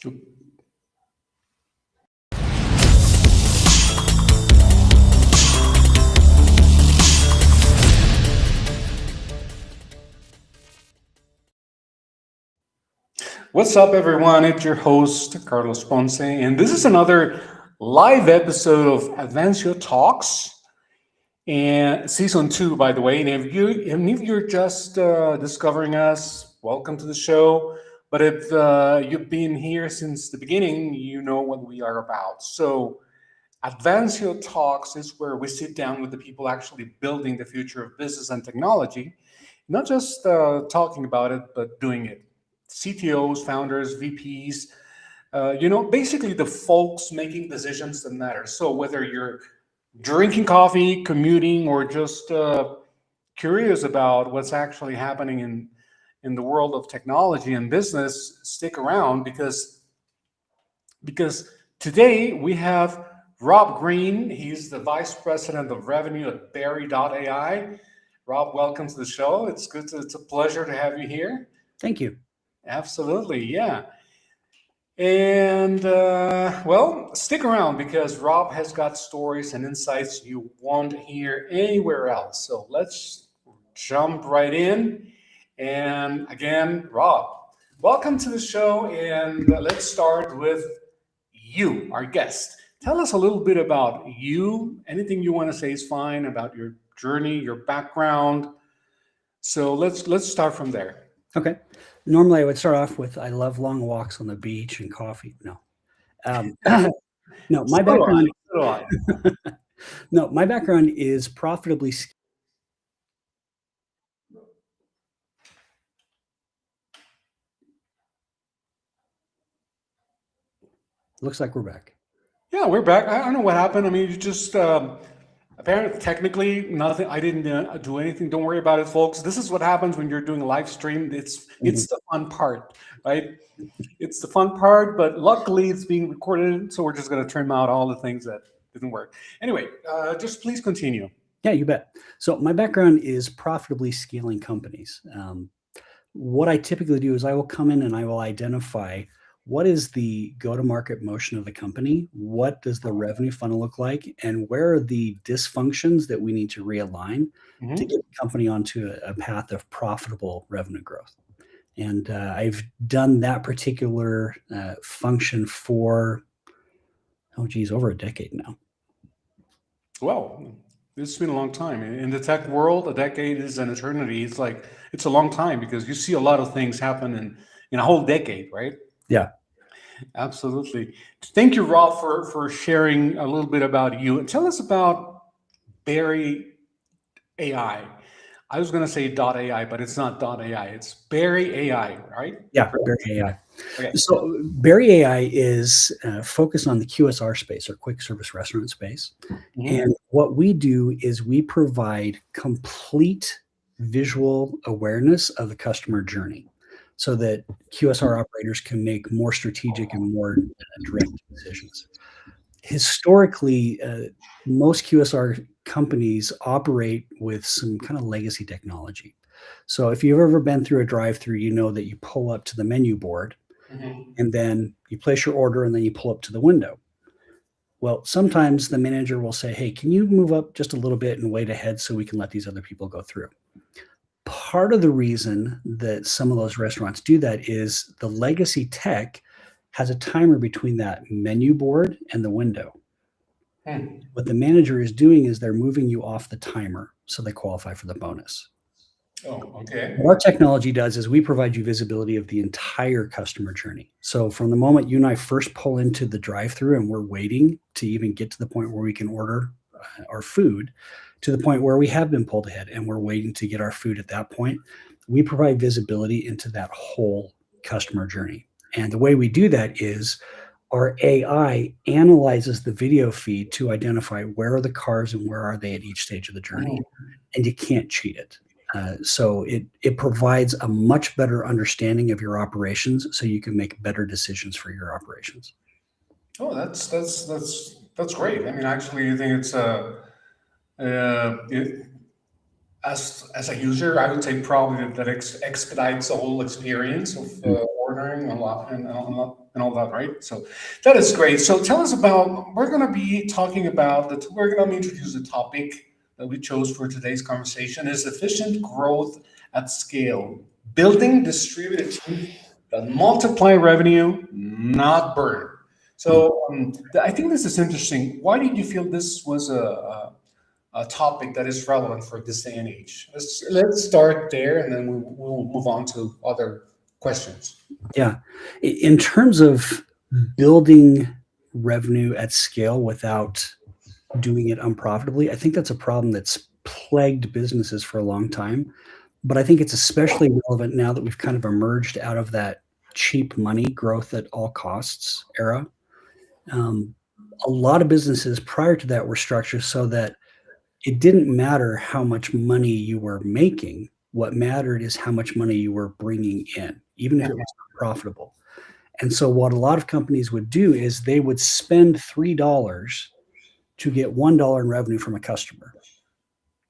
What's up, everyone? It's your host, Carlos Ponce, and this is another live episode of Advancio Talks, and season 2, by the way. And if you're just discovering us, welcome to the show. But if you've been here since the beginning, you know what we are about. So, Advancio Talks is where we sit down with the people actually building the future of business and technology, not just talking about it, but doing it. CTOs, founders, VPs, basically the folks making decisions that matter. So whether you're drinking coffee, commuting, or just curious about what's actually happening in the world of technology and business, stick around because today we have Rob Green. He's the Vice President of Revenue at Berry.ai. Rob, welcome to the show. It's a pleasure to have you here. Thank you. Absolutely, yeah. And stick around because Rob has got stories and insights you won't hear anywhere else. So let's jump right in. And again, Rob, welcome to the show. And let's start with you, our guest. Tell us a little bit about you. Anything you want to say is fine about your journey, your background. So let's start from there. Okay. Normally I would start off with, I love long walks on the beach and coffee. No. No, my background. No, my background is profitably. Looks like we're back. Yeah, we're back. I don't know what happened. I mean, you just apparently, technically, nothing. I didn't do anything. Don't worry about it, folks. This is what happens when you're doing a live stream. It's the fun part, right? It's the fun part, but luckily it's being recorded, so we're just going to trim out all the things that didn't work. Anyway, just please continue. Yeah, you bet. So my background is profitably scaling companies. What I typically do is I will come in and I will identify what is the go-to-market motion of the company, what does the revenue funnel look like, and where are the dysfunctions that we need to realign to get the company onto a path of profitable revenue growth. And I've done that particular function for, over a decade now. Well, it's been a long time. In the tech world, a decade is an eternity. It's a long time because you see a lot of things happen in a whole decade, right? Yeah. Absolutely. Thank you, Rob, for sharing a little bit about you. And tell us about Berry AI. I was going to say .ai, but it's not .ai. It's Berry AI, right? Yeah, Berry AI. Okay. So Berry AI is focused on the QSR space, or quick service restaurant space. And what we do is we provide complete visual awareness of the customer journey, so that QSR operators can make more strategic and more direct decisions. Historically, most QSR companies operate with some kind of legacy technology. So if you've ever been through a drive-through, you know that you pull up to the menu board and then you place your order and then you pull up to the window. Well, sometimes the manager will say, hey, can you move up just a little bit and wait ahead so we can let these other people go through? Part of the reason that some of those restaurants do that is the legacy tech has a timer between that menu board and the window. What the manager is doing is they're moving you off the timer so they qualify for the bonus. Oh, okay. What our technology does is we provide you visibility of the entire customer journey. So from the moment you and I first pull into the drive-through and we're waiting to even get to the point where we can order our food, to the point where we have been pulled ahead and we're waiting to get our food at that point, we provide visibility into that whole customer journey. And the way we do that is our AI analyzes the video feed to identify where are the cars and where are they at each stage of the journey. And you can't cheat it. So it provides a much better understanding of your operations so you can make better decisions for your operations. Oh, that's great. I mean, actually, I think it's as a user, I would say probably that expedites the whole experience of partnering a lot and all that, right? So that is great. So tell us about, we're going to be talking about, we're going to introduce the topic that we chose for today's conversation is efficient growth at scale, building distributed teams that multiply revenue, not burn. So I think this is interesting. Why did you feel this was a topic that is relevant for this day and age? Let's start there, and then we'll move on to other questions. Yeah. In terms of building revenue at scale without doing it unprofitably, I think that's a problem that's plagued businesses for a long time. But I think it's especially relevant now that we've kind of emerged out of that cheap money growth at all costs era. A lot of businesses prior to that were structured so that it didn't matter how much money you were making. What mattered is how much money you were bringing in, even if it was not profitable. And so what a lot of companies would do is they would spend $3 to get $1 in revenue from a customer.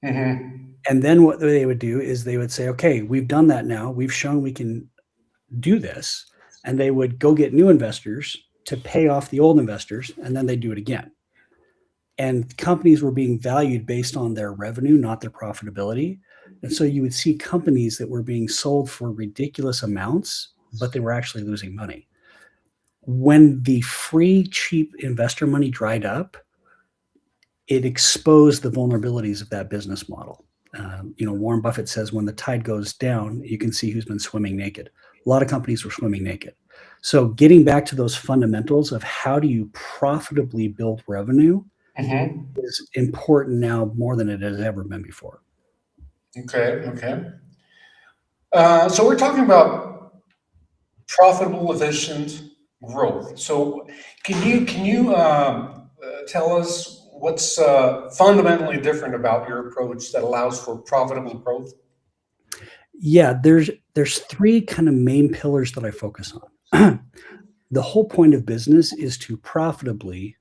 And then what they would do is they would say, okay, we've done that now. We've shown we can do this. And they would go get new investors to pay off the old investors, and then they do it again. And companies were being valued based on their revenue, not their profitability. And so you would see companies that were being sold for ridiculous amounts, but they were actually losing money. When the free, cheap investor money dried up, it exposed the vulnerabilities of that business model. Warren Buffett says, when the tide goes down, you can see who's been swimming naked. A lot of companies were swimming naked. So getting back to those fundamentals of how do you profitably build revenue is important now more than it has ever been before. Okay. So we're talking about profitable, efficient growth. So can you tell us what's fundamentally different about your approach that allows for profitable growth? Yeah, there's three kind of main pillars that I focus on. The whole point of business is to profitably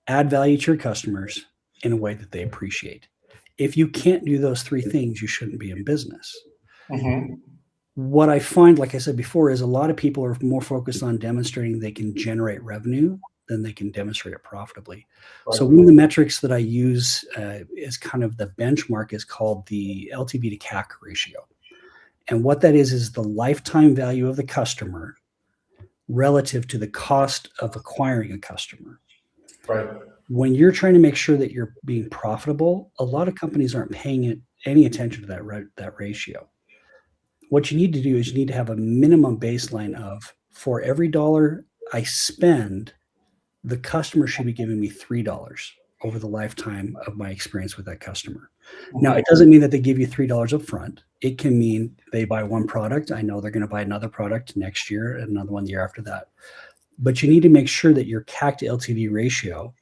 add value to your customers in a way that they appreciate. If you can't do those three things, you shouldn't be in business. What I find, like I said before, is a lot of people are more focused on demonstrating they can generate revenue than they can demonstrate it profitably. So one of the metrics that I use is kind of the benchmark is called the LTV to CAC ratio. And what that is the lifetime value of the customer relative to the cost of acquiring a customer. Right. When you're trying to make sure that you're being profitable, a lot of companies aren't paying any attention to that ratio. What you need to do is you need to have a minimum baseline of, for every dollar I spend, the customer should be giving me $3 over the lifetime of my experience with that customer. Now, it doesn't mean that they give you $3 up front. It can mean they buy one product. I know they're going to buy another product next year and another one the year after that. But you need to make sure that your CAC to LTV ratio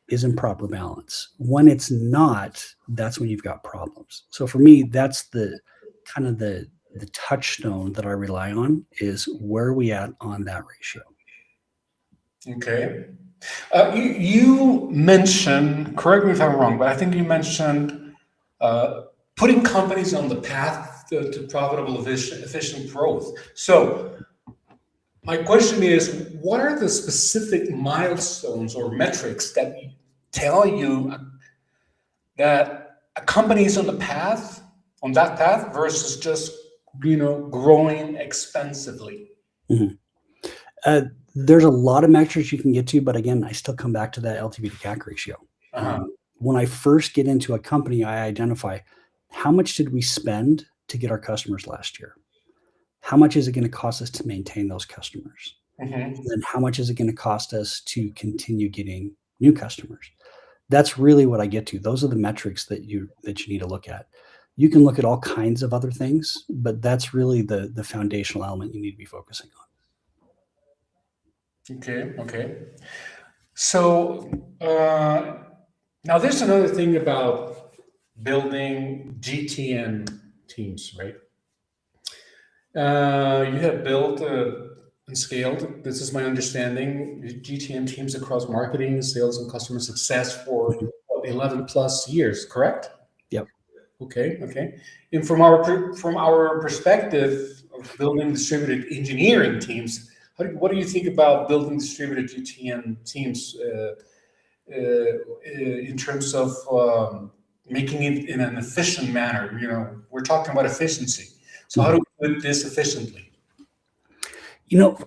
is in proper balance. When it's not, that's when you've got problems. So for me, that's the kind of the touchstone that I rely on is where are we at on that ratio. Okay. You mentioned, correct me if I'm wrong, but I think you mentioned putting companies on the path to profitable, efficient growth. So my question is, what are the specific milestones or metrics that tell you that a company is on that path versus just, growing expensively? There's a lot of metrics you can get to, but again, I still come back to that LTV to CAC ratio. When I first get into a company, I identify how much did we spend to get our customers last year? How much is it going to cost us to maintain those customers? And then how much is it going to cost us to continue getting new customers? That's really what I get to. Those are the metrics that you need to look at. You can look at all kinds of other things, but that's really the foundational element you need to be focusing on. Okay. So now there's another thing about building GTM teams, right? You have built and scaled, this is my understanding, GTM teams across marketing, sales, and customer success for 11 plus years, correct? Yep. Okay. And from our perspective building distributed engineering teams. What do you think about building distributed GTM teams in terms of making it in an efficient manner? You know, we're talking about efficiency. So how do we do this efficiently? You know,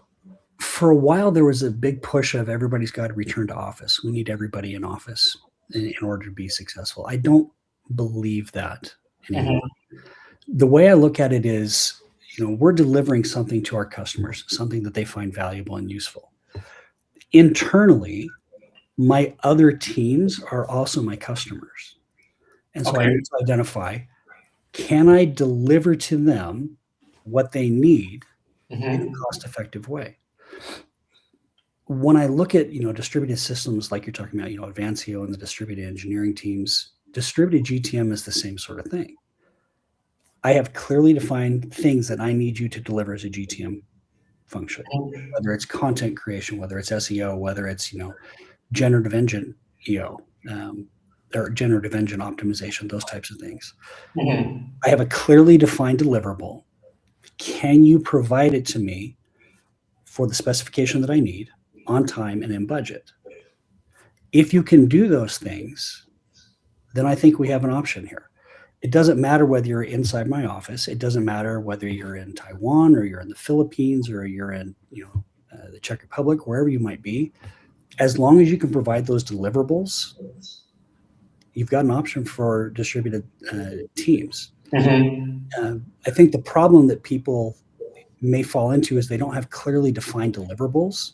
for a while, there was a big push of everybody's got to return to office. We need everybody in office in order to be successful. I don't believe that anymore. The way I look at it is, you know, we're delivering something to our customers, something that they find valuable and useful. Internally, my other teams are also my customers. And so I need to identify, can I deliver to them what they need in a cost-effective way? When I look at, you know, distributed systems like you're talking about, you know, Advancio and the distributed engineering teams, distributed GTM is the same sort of thing. I have clearly defined things that I need you to deliver as a GTM function, whether it's content creation, whether it's SEO, whether it's, you know, generative engine EO, or generative engine optimization, those types of things. I have a clearly defined deliverable. Can you provide it to me for the specification that I need on time and in budget? If you can do those things, then I think we have an option here. It doesn't matter whether you're inside my office. It doesn't matter whether you're in Taiwan or you're in the Philippines or you're in, you know, the Czech Republic, wherever you might be. As long as you can provide those deliverables, you've got an option for distributed teams. I think the problem that people may fall into is they don't have clearly defined deliverables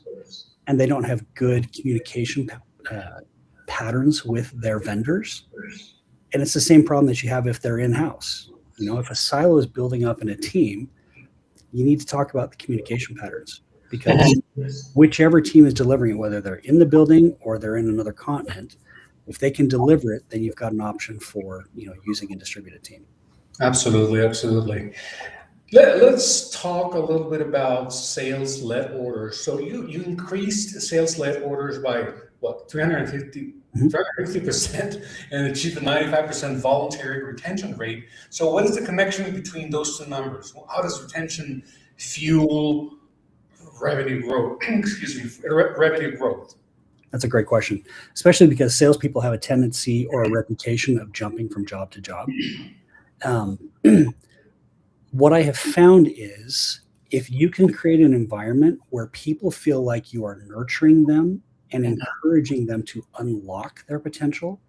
and they don't have good communication patterns with their vendors. And it's the same problem that you have if they're in-house. You know, if a silo is building up in a team, you need to talk about the communication patterns, because whichever team is delivering it, whether they're in the building or they're in another continent, if they can deliver it, then you've got an option for, you know, using a distributed team. Absolutely, absolutely. Let's talk a little bit about sales-led orders. So you increased sales-led orders by what, 350% and achieved a 95% voluntary retention rate. So what is the connection between those two numbers? How does retention fuel revenue growth? Revenue growth. That's a great question, especially because salespeople have a tendency or a reputation of jumping from job to job. What I have found is if you can create an environment where people feel like you are nurturing them and encouraging them to unlock their potential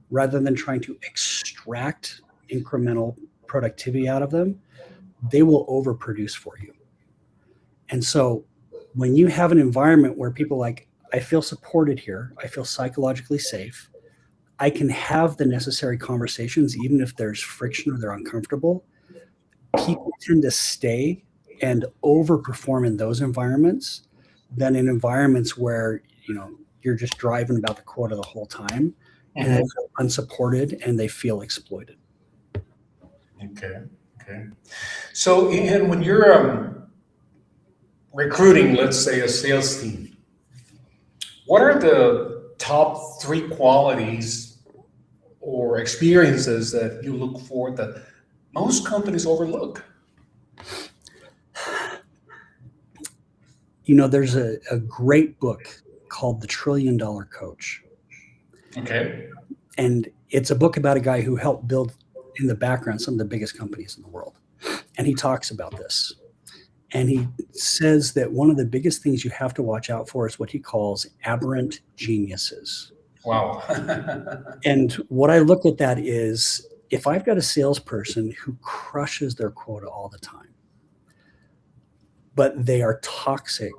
rather than trying to extract incremental productivity out of them, they will overproduce for you. And so when you have an environment where people like, I feel supported here, I feel psychologically safe, I can have the necessary conversations, even if there's friction or they're uncomfortable, people tend to stay and overperform in those environments than in environments where, you know, you're just driving about the quota the whole time and they feel unsupported and they feel exploited. Okay. So, and when you're recruiting, let's say, a sales team, what are the top 3 qualities or experiences that you look for that most companies overlook? You know, there's a great book called The $1 Trillion Coach. Okay. And it's a book about a guy who helped build in the background some of the biggest companies in the world. And he talks about this. And he says that one of the biggest things you have to watch out for is what he calls aberrant geniuses. Wow. And what I look at that is, if I've got a salesperson who crushes their quota all the time, but they are toxic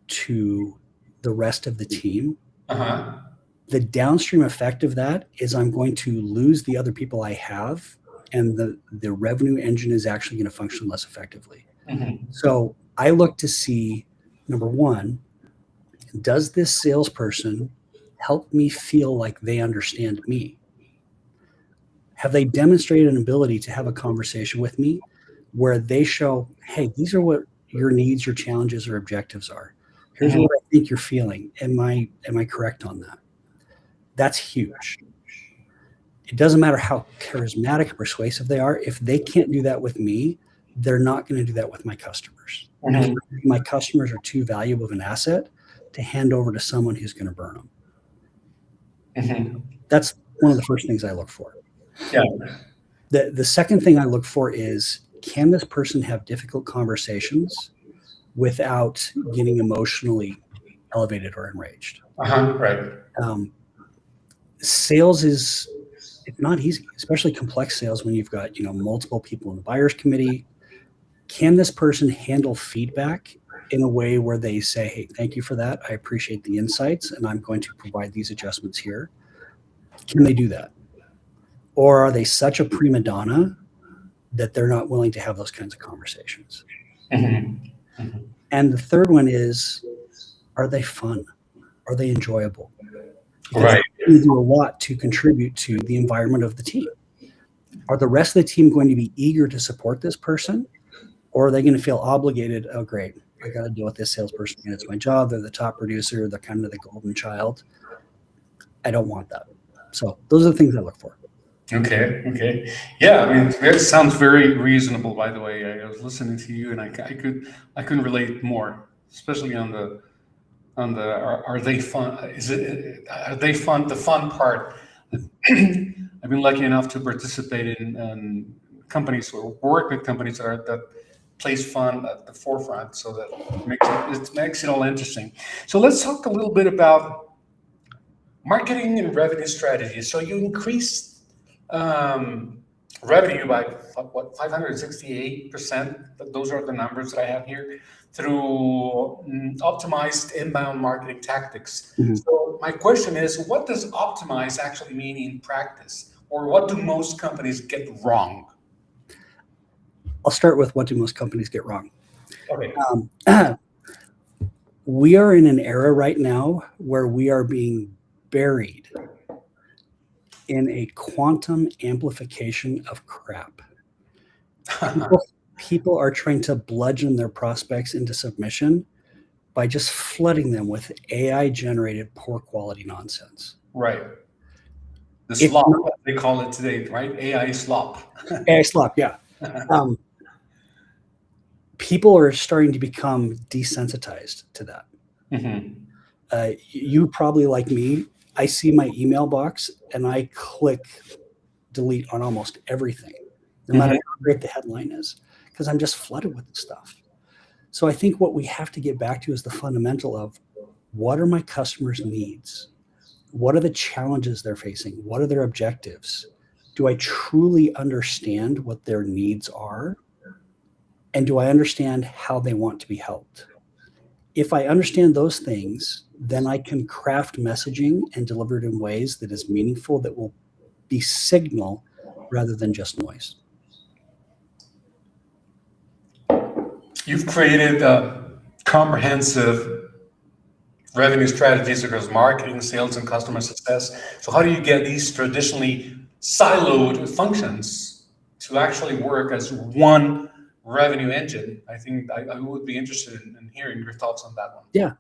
to the rest of the team, the downstream effect of that is I'm going to lose the other people I have, and the revenue engine is actually going to function less effectively. So I look to see, number one, does this salesperson help me feel like they understand me? Have they demonstrated an ability to have a conversation with me where they show, hey, these are what your needs, your challenges, or objectives are. Here's what I think you're feeling. Am I correct on that? That's huge. It doesn't matter how charismatic or persuasive they are. If they can't do that with me, they're not going to do that with my customers. Mhm. My customers are too valuable of an asset to hand over to someone who's going to burn them. Mhm. That's one of the first things I look for. Yeah. The second thing I look for is, can this person have difficult conversations without getting emotionally elevated or enraged? Right. Sales it's not easy, especially complex sales when you've got multiple people in the buyer's committee. Can this person handle feedback in a way where they say, hey, thank you for that. I appreciate the insights, and I'm going to provide these adjustments here. Can they do that? Or are they such a prima donna that they're not willing to have those kinds of conversations? Mhm. Mhm. And the third one is, are they fun? Are they enjoyable? Because Right. they do a lot to contribute to the environment of the team. Are the rest of the team going to be eager to support this person? Or are they going to feel obligated? Oh, great, I got to deal with this salesperson again. It's my job. They're the top producer. They're kind of the golden child. I don't want that. So those are the things I look for. Okay. Yeah, I mean, that sounds very reasonable. By the way, I was listening to you, and I couldn't relate more, especially on the are they fun? Are they fun? The fun part. I've been lucky enough to participate in companies or work with companies that place fun at the forefront, so that makes it all interesting. So let's talk a little bit about marketing and revenue strategies. So you increased revenue by what 568%. Those are the numbers that I have here through optimized inbound marketing tactics. Mhm. So my question is, what does optimize actually mean in practice, or what do most companies get wrong? I'll start with, what do most companies get wrong? Okay. We are in an era right now where we are being buried in a quantum amplification of crap. People are trying to bludgeon their prospects into submission by just flooding them with AI-generated poor quality nonsense. Right. The It's slop, not they call it today, right? AI slop. AI slop, yeah. People are starting to become desensitized to that. Mhm. You probably, like me, I see my email box and I click delete on almost everything, no matter how great the headline is, because I'm just flooded with this stuff. So I think what we have to get back to is the fundamental of, what are my customers' needs? What are the challenges they're facing? What are their objectives? Do I truly understand what their needs are? And do I understand how they want to be helped? If I understand those things, then I can craft messaging and deliver it in ways that is meaningful, that will be signal rather than just noise. You've created comprehensive revenue strategies across marketing, sales, and customer success. So how do you get these traditionally siloed functions to actually work as one revenue engine? I think I would be interested in hearing your thoughts on that one. Yeah.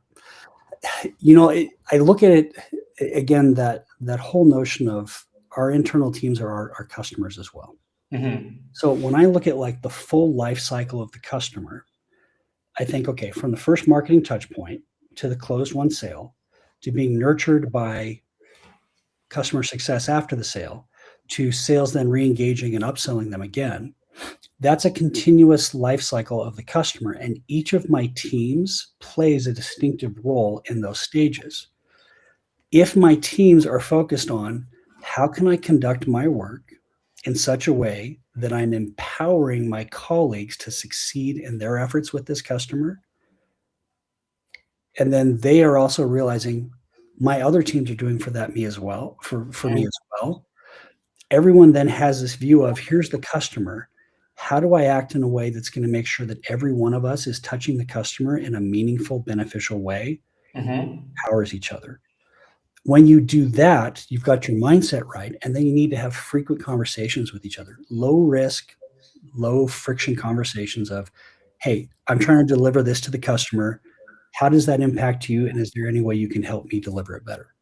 I look at it again, that whole notion of our internal teams are our customers as well. Mm-hmm. So when I look at like the full life cycle of the customer, I think, okay, from the first marketing touch point to the closed won sale, to being nurtured by customer success after the sale, to sales then re-engaging and upselling them again, that's a continuous life cycle of the customer. And each of my teams plays a distinctive role in those stages. If my teams are focused on, how can I conduct my work in such a way that I'm empowering my colleagues to succeed in their efforts with this customer, and then they are also realizing my other teams are doing for me as well, for me as well. Everyone then has this view of, here's the customer. How do I act in a way that's going to make sure that every one of us is touching the customer in a meaningful, beneficial way, powers each other. When you do that, you've got your mindset right, and then you need to have frequent conversations with each other. Low risk, low friction conversations of, hey, I'm trying to deliver this to the customer. How does that impact you? And is there any way you can help me deliver it better?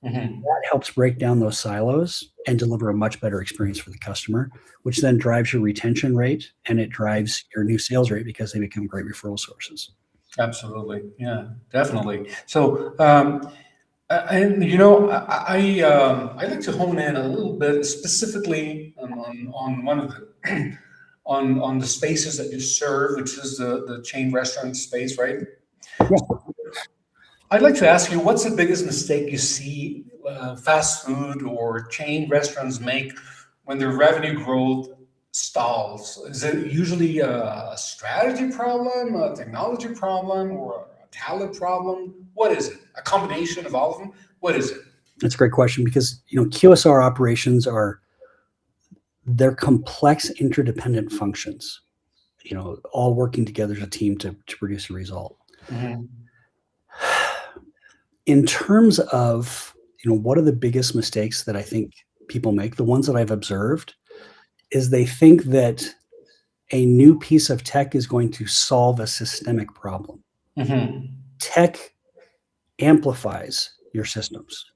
Mhm. That helps break down those silos and deliver a much better experience for the customer, which then drives your retention rate and it drives your new sales rate because they become great referral sources. Absolutely. Yeah, definitely. So, and I like to hone in a little bit specifically on one of the on the spaces that you serve, which is the chain restaurant space, right? Yeah. I'd like to ask you, what's the biggest mistake you see fast food or chain restaurants make when their revenue growth stalls? Is it usually a strategy problem, a technology problem, or a talent problem? What is it? A combination of all of them? What is it? That's a great question because QSR operations they're complex interdependent functions, all working together as a team to produce a result. Mhm. In terms of, what are the biggest mistakes that I think people make, the ones that I've observed is they think that a new piece of tech is going to solve a systemic problem. Mhm. Tech amplifies your systems.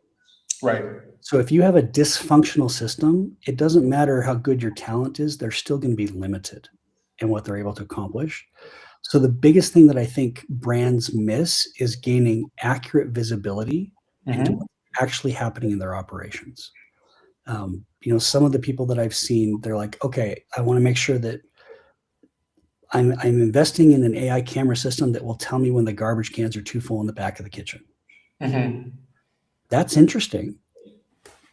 Right. So if you have a dysfunctional system, it doesn't matter how good your talent is, they're still going to be limited in what they're able to accomplish. So the biggest thing that I think brands miss is gaining accurate visibility into Mhm. what's actually happening in their operations. Some of the people that I've seen, they're like, okay, I want to make sure that I'm investing in an AI camera system that will tell me when the garbage cans are too full in the back of the kitchen. Mhm. That's interesting,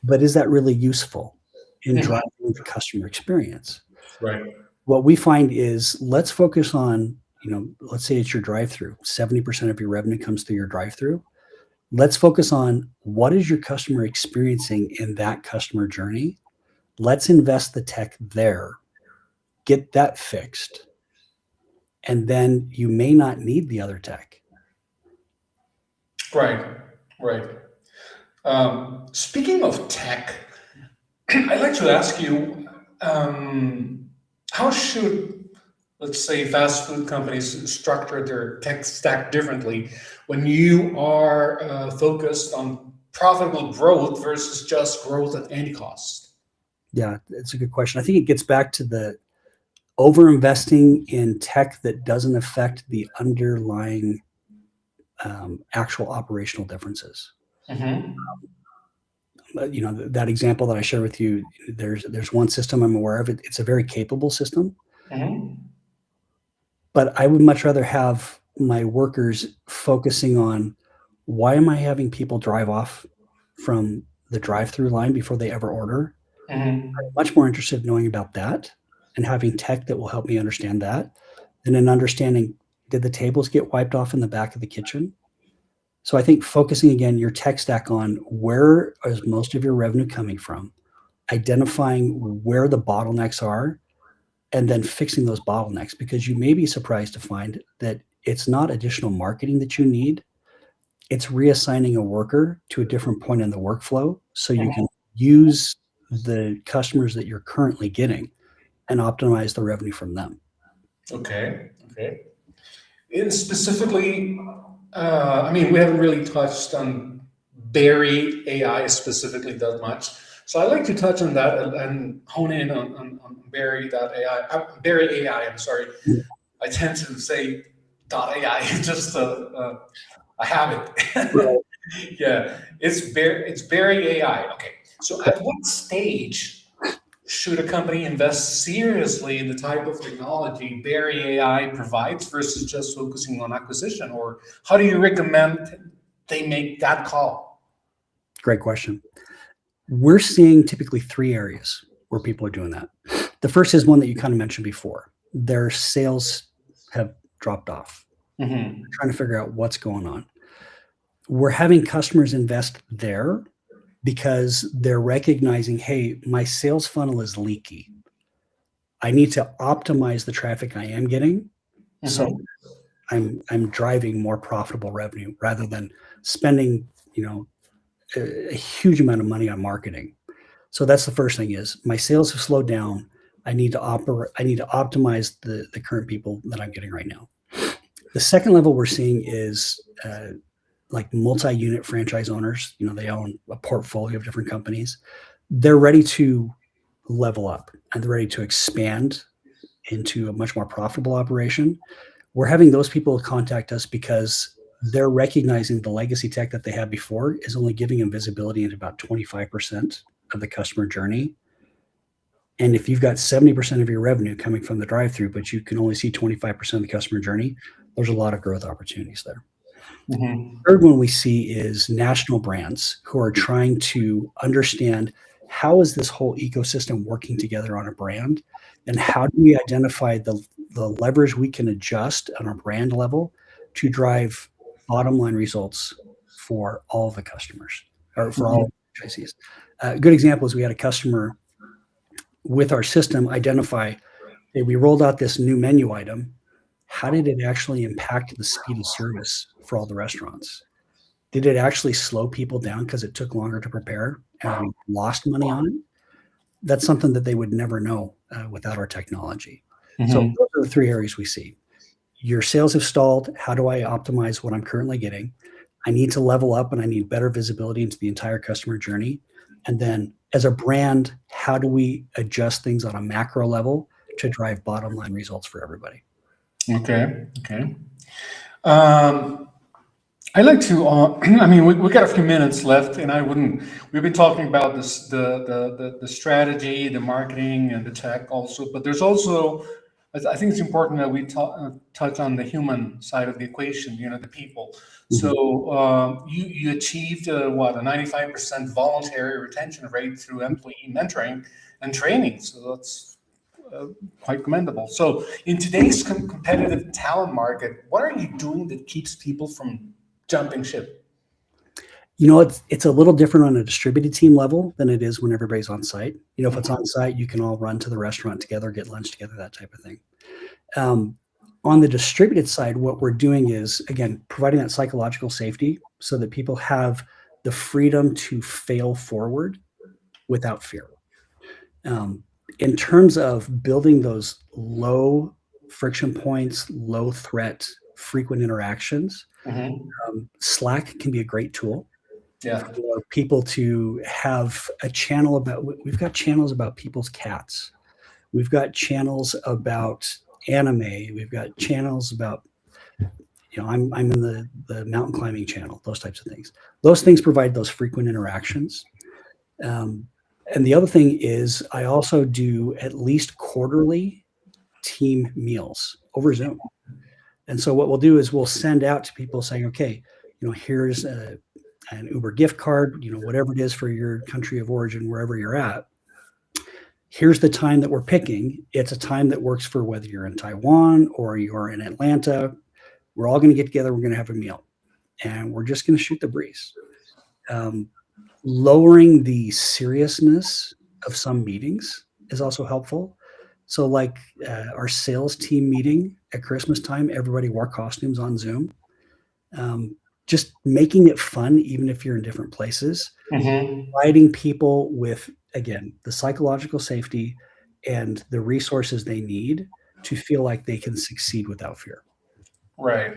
but is that really useful in Mhm. driving the customer experience? Right. What we find is let's focus on, let's say it's your drive-through. 70% of your revenue comes through your drive-through. Let's focus on what is your customer experiencing in that customer journey. Let's invest the tech there, get that fixed, and then you may not need the other tech. Right. Right. Speaking of tech, I'd like to ask you, how should, let's say, fast food companies structure their tech stack differently when you are focused on profitable growth versus just growth at any cost? Yeah, it's a good question. I think it gets back to the over-investing in tech that doesn't affect the underlying actual operational differences. Mm-hmm. That example that I share with you, there's one system I'm aware of. It's a very capable system, Mm-hmm. but I would much rather have my workers focusing on why am I having people drive off from the drive-through line before they ever order. Mm-hmm. Much more interested in knowing about that and having tech that will help me understand that than in understanding, did the tables get wiped off in the back of the kitchen? So I think focusing again your tech stack on where is most of your revenue coming from, identifying where the bottlenecks are, and then fixing those bottlenecks, because you may be surprised to find that it's not additional marketing that you need. It's reassigning a worker to a different point in the workflow so you can use the customers that you're currently getting and optimize the revenue from them. Okay. Okay. And specifically, I mean, we haven't really touched on Berry AI specifically that much. So I'd like to touch on that and hone in on Berry.ai. Berry AI, I'm sorry. I tend to say .ai, just a habit. Right. Yeah, it's Berry AI. Okay, so at what stage should a company invest seriously in the type of technology Berry AI provides versus just focusing on acquisition? Or how do you recommend they make that call? Great question. We're seeing typically three areas where people are doing that. The first is one that you kind of mentioned before. Their sales have dropped off. Mm-hmm. Trying to figure out what's going on. We're having customers invest there because they're recognizing, hey, my sales funnel is leaky. I need to optimize the traffic I am getting so Mm-hmm. I'm driving more profitable revenue rather than spending, a huge amount of money on marketing. So that's the first thing is my sales have slowed down. I need to optimize the current people that I'm getting right now. The second level we're seeing is like multi-unit franchise owners, they own a portfolio of different companies. They're ready to level up and they're ready to expand into a much more profitable operation. We're having those people contact us because they're recognizing the legacy tech that they had before is only giving them visibility into about 25% of the customer journey. And if you've got 70% of your revenue coming from the drive-through, but you can only see 25% of the customer journey, there's a lot of growth opportunities there. Mm-hmm. Third one we see is national brands who are trying to understand how is this whole ecosystem working together on a brand, and how do we identify the leverage we can adjust on a brand level to drive bottom line results for all the customers or for all franchisees. A good example is we had a customer with our system identify, hey, we rolled out this new menu item. How did it actually impact the speed of service for all the restaurants? Did it actually slow people down because it took longer to prepare and we lost money on it? That's something that they would never know without our technology. So those are the three areas we see. Your sales have stalled. How do I optimize what I'm currently getting? I need to level up and I need better visibility into the entire customer journey. And then as a brand, how do we adjust things on a macro level to drive bottom line results for everybody? Okay. I like to. I mean, we got a few minutes left, and I wouldn't. We've been talking about this, the strategy, the marketing, and the tech also. But there's also, I think it's important that we touch on the human side of the equation. The people. So you achieved what, a 95% voluntary retention rate through employee mentoring and training. So that's quite commendable. So in today's competitive talent market, what are you doing that keeps people from jumping ship? It's a little different on a distributed team level than it is when everybody's on site. If it's on site, you can all run to the restaurant together, get lunch together, that type of thing. On the distributed side, what we're doing is, again, providing that psychological safety so that people have the freedom to fail forward without fear. In terms of building those low friction points, low threat, frequent interactions, Slack can be a great tool for people to have a channel about. We've got channels about people's cats. We've got channels about anime. We've got channels about, I'm in the mountain climbing channel, those types of things. Those things provide those frequent interactions. And the other thing is I also do at least quarterly team meals over Zoom. And so what we'll do is we'll send out to people saying, okay, here's an Uber gift card, whatever it is for your country of origin, wherever you're at. Here's the time that we're picking. It's a time that works for whether you're in Taiwan or you're in Atlanta. We're all going to get together. We're going to have a meal. And we're just going to shoot the breeze. Lowering the seriousness of some meetings is also helpful. So like our sales team meeting at Christmas time, everybody wore costumes on Zoom. Just making it fun, even if you're in different places, providing people with, again, the psychological safety and the resources they need to feel like they can succeed without fear. Right.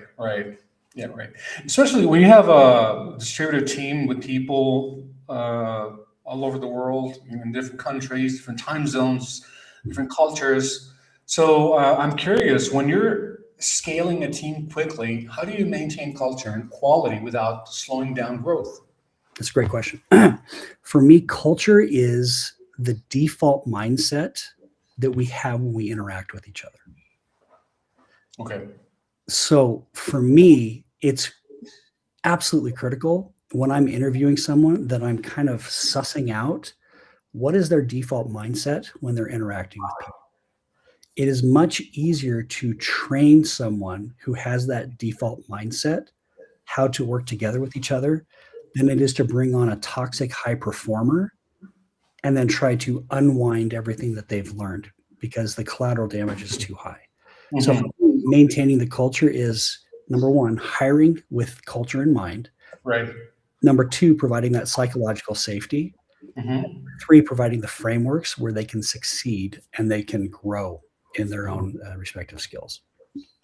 Yeah, right. Especially when you have a distributed team with people all over the world, in different countries, different time zones, different cultures. So I'm curious, when you're scaling a team quickly, how do you maintain culture and quality without slowing down growth? That's a great question. For me, culture is the default mindset that we have when we interact with each other. Okay. So for me, it's absolutely critical when I'm interviewing someone that I'm kind of sussing out what is their default mindset when they're interacting with people. It is much easier to train someone who has that default mindset how to work together with each other than it is to bring on a toxic high performer and then try to unwind everything that they've learned because the collateral damage is too high. So maintaining the culture is, number one, hiring with culture in mind. Right. Number two, providing that psychological safety. 3, providing the frameworks where they can succeed and they can grow in their own respective skills.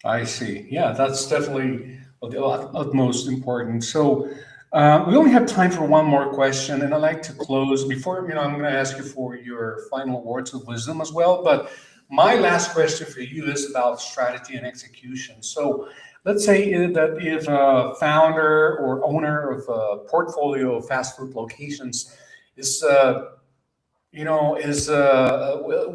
I see. Yeah, that's definitely of the utmost importance. So we only have time for one more question, and I'd like to close before, I'm going to ask you for your final words of wisdom as well. But my last question for you is about strategy and execution. So let's say that if a founder or owner of a portfolio of fast food locations is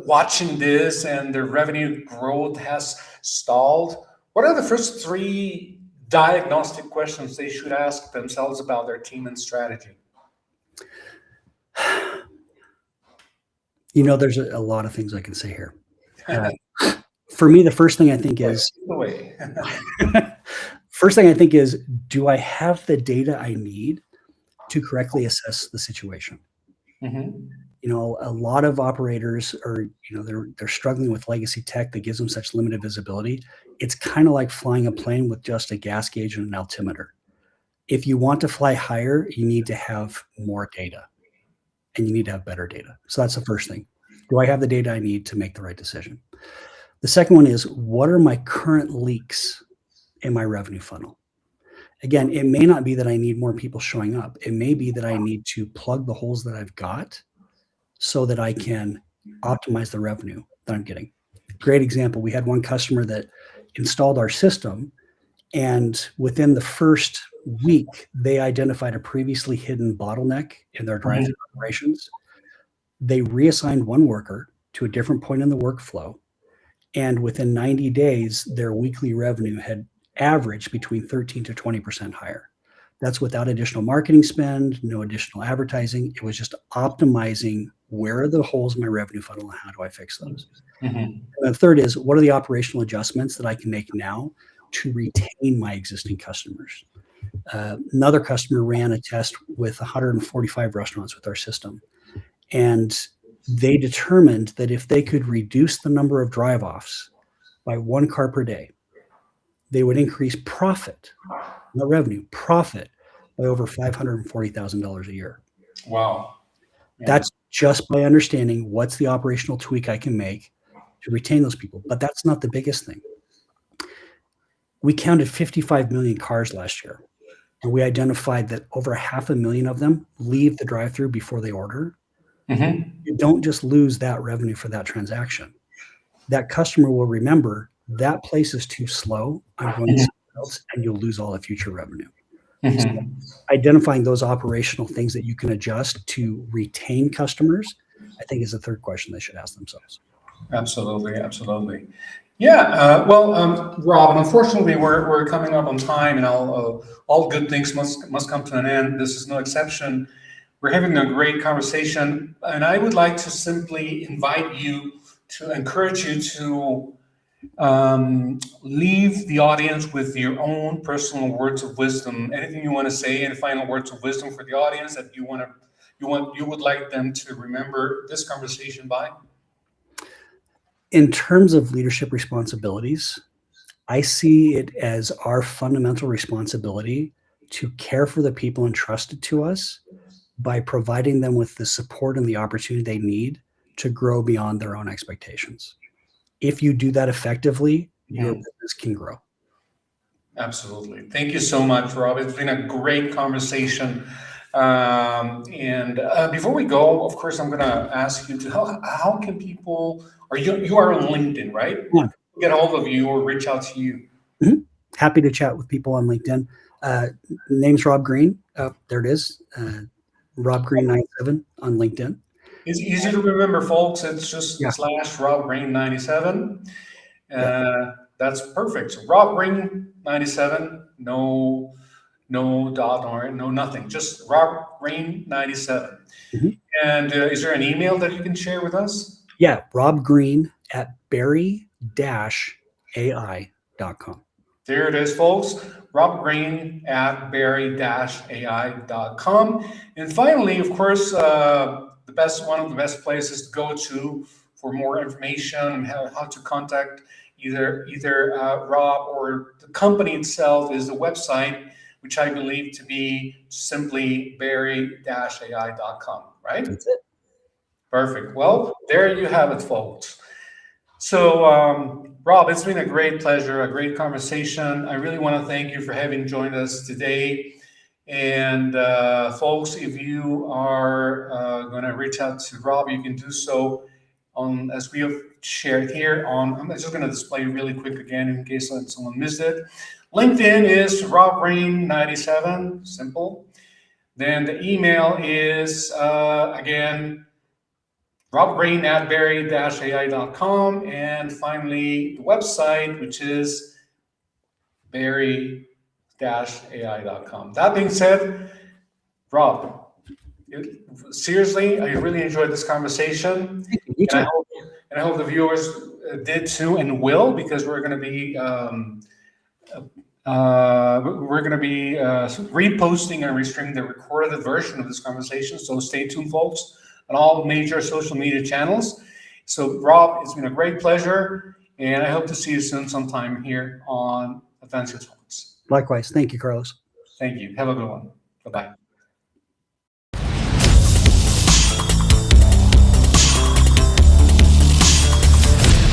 watching this and their revenue growth has stalled, what are the first three diagnostic questions they should ask themselves about their team and strategy? There's a lot of things I can say here. For me, the first thing I think is, do I have the data I need to correctly assess the situation? Mm-hmm. A lot of operators are, they're struggling with legacy tech that gives them such limited visibility. It's kind of like flying a plane with just a gas gauge and an altimeter. If you want to fly higher, you need to have more data, and you need to have better data. So that's the first thing. Do I have the data I need to make the right decision? The second one is, what are my current leaks in my revenue funnel? Again, it may not be that I need more people showing up. It may be that I need to plug the holes that I've got so that I can optimize the revenue that I'm getting. Great example. We had one customer that installed our system, and within the first week, they identified a previously hidden bottleneck in their drive-through operations. They reassigned one worker to a different point in the workflow, and within 90 days, their weekly revenue had averaged between 13 to 20% higher. That's without additional marketing spend, no additional advertising. It was just optimizing where are the holes in my revenue funnel and how do I fix those. Mm-hmm. And the third is, what are the operational adjustments that I can make now to retain my existing customers? Another customer ran a test with 145 restaurants with our system, and they determined that if they could reduce the number of drive-offs by 1 car per day, they would increase profit, not revenue, profit by over $540,000 a year. Wow. Yeah. That's just by understanding what's the operational tweak I can make to retain those people. But that's not the biggest thing. We counted 55 million cars last year, and we identified that over 500,000 of them leave the drive-through before they order. Mm-hmm. You don't just lose that revenue for that transaction. That customer will remember that place is too slow. I'm going to somewhere else, and you'll lose all the future revenue. Mm-hmm. So identifying those operational things that you can adjust to retain customers, I think, is the third question they should ask themselves. Absolutely, absolutely. Yeah. Rob, unfortunately, we're coming up on time, and all good things must come to an end. This is no exception. We're having a great conversation, and I would like to simply encourage you to leave the audience with your own personal words of wisdom. Anything you want to say, any final words of wisdom for the audience that you would like them to remember this conversation by? In terms of leadership responsibilities, I see it as our fundamental responsibility to care for the people entrusted to us by providing them with the support and the opportunity they need to grow beyond their own expectations. If you do that effectively, your business can grow. Absolutely. Thank you so much, Rob. It's been a great conversation. And before we go, of course, I'm going to ask you to how can people, you are on LinkedIn, right? Yeah. Get a hold of you or reach out to you. Mm-hmm. Happy to chat with people on LinkedIn. Name's Rob Green. There it is. Rob Green 97 on LinkedIn. It's easy to remember, folks. It's just / Rob Green 97. That's perfect. So Rob Green 97. No dot or no nothing. Just Rob Green 97. Mm-hmm. And is there an email that you can share with us? Yeah, Rob Green at berry-ai.com. There it is, folks. Rob Green at berry-ai.com. And finally, of course, one of the best places to go to for more information on how to contact either Rob or the company itself is the website, which I believe to be simply berry-ai.com, right? That's it. Perfect. Well, there you have it, folks. So, Rob, it's been a great pleasure, a great conversation. I really want to thank you for having joined us today. And folks, if you are going to reach out to Rob, you can do so on, as we have shared here on, I'm just going to display really quick again in case someone missed it. LinkedIn is RobRain97, simple. Then the email is, again, robrain@berry-ai.com. And finally, the website, which is berry-ai.com. That being said, Rob, seriously, I really enjoyed this conversation. You too. And I hope the viewers did too and will, because we're going to be reposting and restreaming the recorded version of this conversation. So stay tuned, folks, on all major social media channels. So, Rob, it's been a great pleasure, and I hope to see you soon sometime here on Advancio Talks. Likewise. Thank you, Carlos. Thank you. Have a good one. Bye-bye.